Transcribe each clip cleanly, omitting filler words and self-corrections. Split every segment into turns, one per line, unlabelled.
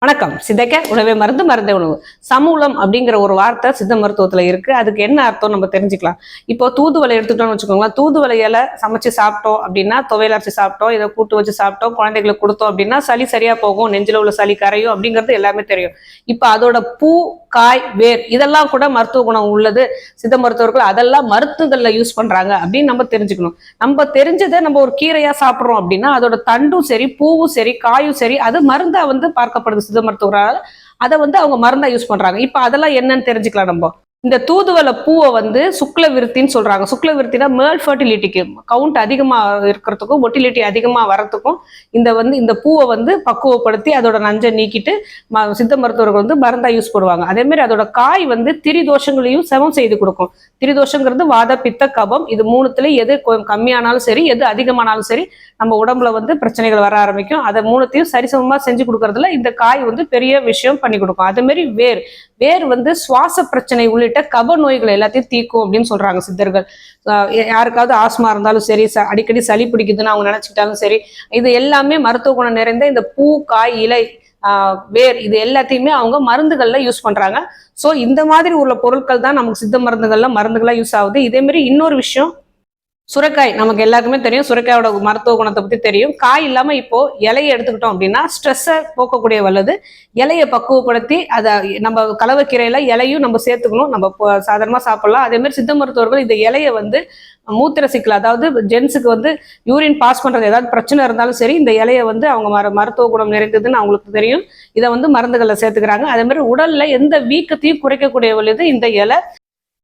வணக்கம். சிதைக்க உணவே மருந்து, மருந்தே உணவு. சமூலம் அப்படிங்கிற ஒரு வார்த்தை சித்த மருத்துவத்துல இருக்கு. அதுக்கு என்ன அர்த்தம் நம்ம தெரிஞ்சுக்கலாம். இப்போ தூதுவளை எடுத்துட்டோம்னு வச்சுக்கோங்களேன். தூதுவளை இலை சமைச்சு சாப்பிட்டோம் அப்படின்னா, துவையல் அரைச்சு சாப்பிட்டோம், இதை கூட்டு வச்சு சாப்பிட்டோம், குழந்தைகளுக்கு கொடுத்தோம் அப்படின்னா சளி சரியா போகும், நெஞ்சில உள்ள சளி கரையும் அப்படிங்கிறது எல்லாமே தெரியும். இப்போ அதோட பூ, காய், வேர் இதெல்லாம் கூட மருத்துவ குணம் உள்ளது. சித்த மருத்துவர்கள் அதெல்லாம் மருத்துவங்கள்ல யூஸ் பண்றாங்க அப்படின்னு நம்ம தெரிஞ்சுக்கணும். நம்ம தெரிஞ்சதை நம்ம ஒரு கீரையா சாப்பிட்றோம் அப்படின்னா அதோட தண்டும் சரி, பூவும் சரி, காயும் சரி, அது மருந்தா பார்க்கப்படுது சித்த மருத்துவரால். அதை அவங்க மருந்தா யூஸ் பண்றாங்க. இப்ப அதெல்லாம் என்னன்னு தெரிஞ்சுக்கலாம். நம்ம இந்த தூதுவளை பூவை சுக்ல விருத்தின்னு சொல்றாங்க. சுக்ல விருத்தினா மேல் ஃபர்டிலிட்டிக்கு, கவுண்ட் அதிகமா இருக்கிறதுக்கும் மொட்டிலிட்டி அதிகமா வரத்துக்கும் இந்த பூவை பக்குவப்படுத்தி அதோட நஞ்சை நீக்கிட்டு சித்த மருத்துவர்கள் மருந்தா யூஸ் பண்ணுவாங்க. அதே மாதிரி அதோட காய் திரிதோஷங்களையும் சமம் செய்து கொடுக்கும். திரிதோஷங்கிறது வாத, பித்த, கபம். இது மூணுத்துல எது கம்மியானாலும் சரி, எது அதிகமானாலும் சரி, நம்ம உடம்புல பிரச்சனைகள் வர ஆரம்பிக்கும். அதை மூணுத்தையும் சரிசமமா செஞ்சு கொடுக்கறதுல இந்த காய் பெரிய விஷயம் பண்ணி கொடுக்கும். அதே மாதிரி வேர் சுவாச பிரச்சனை உள்ளிட்ட கப நோய்கள் எல்லாத்தையும் தீக்கும் அப்படின்னு சொல்றாங்க சித்தர்கள். யாருக்காவது ஆஸ்மா இருந்தாலும் சரி, அடிக்கடி சளி பிடிக்குதுன்னு அவங்க நினைச்சுக்கிட்டாலும் சரி, இது எல்லாமே மருத்துவ குணம் நிறைந்த இந்த பூ, காய், இலை, வேர் இது எல்லாத்தையுமே அவங்க மருந்துகள்ல யூஸ் பண்றாங்க. சோ இந்த மாதிரி உள்ள பொருட்கள் தான் நமக்கு சித்த மருந்துகளா யூஸ் ஆகுது. இதே மாதிரி இன்னொரு விஷயம், சுரைக்காய் நமக்கு எல்லாருக்குமே தெரியும். சுரைக்காயோட மருத்துவ குணத்தை பத்தி தெரியும். காய் இல்லாம இப்போ இலையை எடுத்துக்கிட்டோம் அப்படின்னா ஸ்ட்ரெஸ்ஸை போக்கக்கூடிய வல்லது. இலையை பக்குவப்படுத்தி அதை நம்ம கலவைக்கீரையில இலையும் நம்ம சேர்த்துக்கணும். நம்ம சாதாரணமா சாப்பிடலாம். அதே மாதிரி சித்த மருத்துவர்கள் இந்த இலையை மூத்திர சிக்கல், அதாவது ஜென்ஸுக்கு யூரின் பாஸ் பண்றது ஏதாவது பிரச்சனை இருந்தாலும் சரி, இந்த இலையை அவங்க மருத்துவ குணம் நிறைந்ததுன்னு அவங்களுக்கு தெரியும். இதை மருந்துகளை சேர்த்துக்கிறாங்க. அதே மாதிரி உடல்ல எந்த வீக்கத்தையும் குறைக்கக்கூடிய வல்லது இந்த இலை.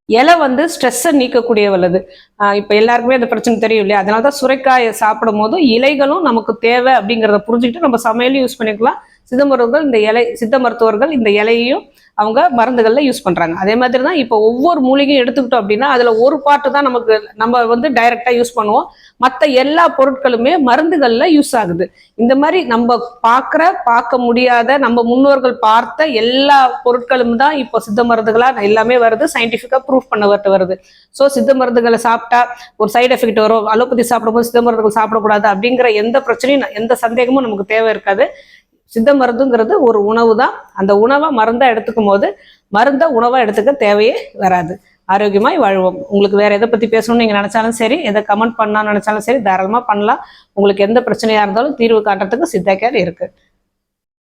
இலை ஸ்ட்ரெஸ்ஸை நீக்கக்கூடிய வல்லது. இப்போ எல்லாருக்குமே அந்த பிரச்சனை தெரியும் இல்லையா? அதனாலதான் சுரைக்காயை சாப்பிடும் போதும் இலைகளும் நமக்கு தேவை அப்படிங்கிறத புரிஞ்சுக்கிட்டு நம்ம சமையலையும் யூஸ் பண்ணிக்கலாம். சித்த மருத்துவர்கள் இந்த இலையையும் அவங்க மருந்துகள்ல யூஸ் பண்றாங்க. அதே மாதிரி தான் இப்போ ஒவ்வொரு மூலிகையும் எடுத்துக்கிட்டோம் அப்படின்னா அதுல ஒரு பாட்டு தான் நம்ம டைரக்டா யூஸ் பண்ணுவோம். மற்ற எல்லா பொருட்களுமே மருந்துகள்ல யூஸ் ஆகுது. இந்த மாதிரி நம்ம பார்க்க முடியாத, நம்ம முன்னோர்கள் பார்த்த எல்லா பொருட்களும் தான் இப்போ சித்த மருந்துகளா எல்லாமே வருது. சயின்டிபிக்கா ப்ரூஃப் பண்ணப்பட்டு வருது. ஸோ சித்த மருந்துகளை சாப்பிட்டா ஒரு சைடு எஃபெக்ட் வரும், அலோபதி சாப்பிடும்போது சித்த மருந்துகள் சாப்பிடக்கூடாது அப்படிங்கிற எந்த பிரச்சனையும், எந்த சந்தேகமும் நமக்கு தேவை இருக்காது. சித்த மருந்துங்கிறது ஒரு உணவு தான். அந்த உணவை மருந்தா எடுத்துக்கும் போது மருந்த உணவா எடுத்துக்க தேவையே வராது. ஆரோக்கியமாய் வாழ்வோம். உங்களுக்கு வேற எதை பத்தி பேசணும்னு நீங்க நினைச்சாலும் சரி, எதை கமெண்ட் பண்ணா நினைச்சாலும் சரி, தாராளமா பண்ணலாம். உங்களுக்கு எந்த பிரச்சனையா இருந்தாலும் தீர்வு காட்டுறதுக்கு சித்தா கேர் இருக்கு.